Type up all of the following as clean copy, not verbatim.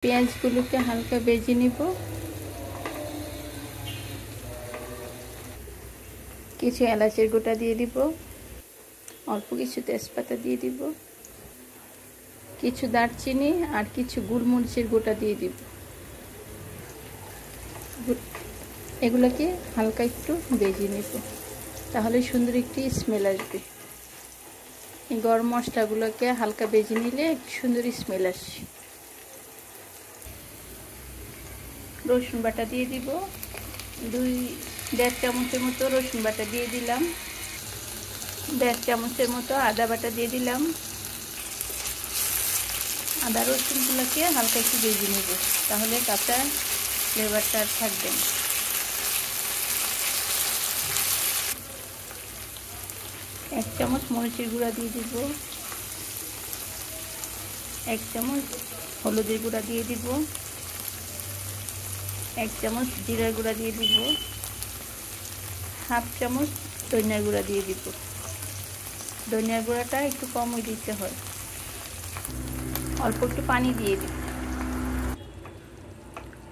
পেঁয়াজগুলোকে হালকা ভেজে নিব। কিছু এলাচের গোটা দিয়ে দিব, অল্প কিছু তেজপাতা দিয়ে দিব, কিছু দারচিনি আর কিছু গোলমরিচের গোটা দিয়ে দিব। এগুলোকে হালকা একটু ভেজে নেব, তাহলে সুন্দর একটি স্মেল আসবে। এই গরম মশলাগুলোকে হালকা ভেজে নিলে একটু সুন্দর স্মেল আসে। রসুন বাটা দিয়ে দিব, 1.5 চামচের মতো রসুন বাটা দিয়ে দিলাম। 1.5 চামচের মতো আদা বাটা দিয়ে দিলাম। আদা রসুনগুলোকে হালকা একটু ভেজে নেব, তাহলে কাঁচা ফ্লেভারটা আর থাকবে না। 1 চামচ মরিচের গুঁড়া দিয়ে দিব, 1 চামচ হলুদের গুঁড়া দিয়ে দিব, 1 চামচ জিরার গুঁড়া দিয়ে দিব, 1/2 চামচ ধনিয়ার গুঁড়া দিয়ে দিব। ধনিয়ার গুঁড়াটা একটু কমই দিতে হয়। অল্প একটু পানি দিয়ে দিব।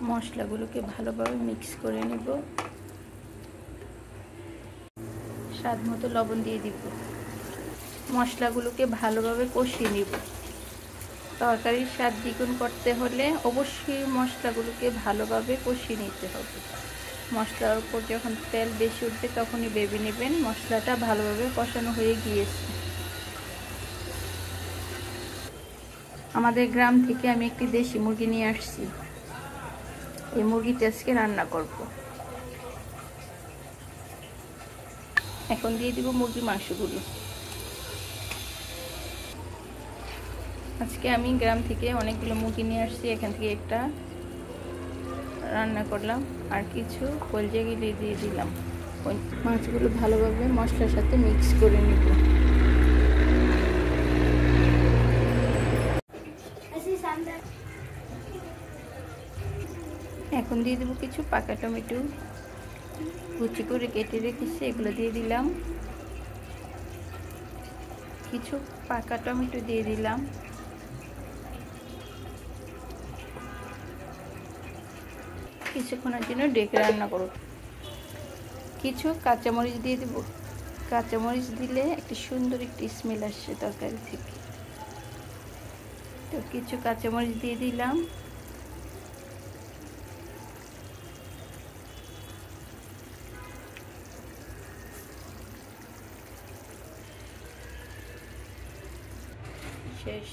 মশলাগুলোকে ভালোভাবে মিক্স করে নেব। স্বাদ মতো লবণ দিয়ে দিব। মশলাগুলোকে ভালোভাবে কষিয়ে নেব। তরকারির স্বাদ দ্বিগুণ করতে হলে অবশ্যই মশলাগুলোকে ভালোভাবে কষিয়ে নিতে হবে। মশলার উপর যখন তেল বেশি উঠবে তখনই ভেবে নেবেন মশলাটা ভালোভাবে কষানো হয়ে গিয়েছে। আমাদের গ্রাম থেকে আমি একটি দেশি মুরগি নিয়ে আসছি। এই মুরগিটা আজকে রান্না করব। এখন দিয়ে দিব মুরগির মাংসগুলো। আজকে আমি গ্রাম থেকে অনেকগুলো মুরগি নিয়ে আসছি, এখান থেকে একটা রান্না করলাম আর কিছু কলজা গিলে দিয়ে দিলাম। মাছগুলো ভালোভাবে মশলার সাথে মিক্স করে নিব। এখন দিয়ে দেবো কিছু পাকা টমেটো কুচি করে কেটে রেখেছি, এগুলো দিয়ে দিলাম। কিছু পাকা টমেটো দিয়ে দিলাম। কিছুক্ষণের জন্য ডেকে রান্না করব। কিছু কাঁচামরিচ দিয়ে দেব। কাঁচামরিচ দিলে একটা সুন্দর একটি স্মেল আসছে তরকারি থেকে, তো কিছু কাঁচামরিচ দিয়ে দিলাম। শেষ।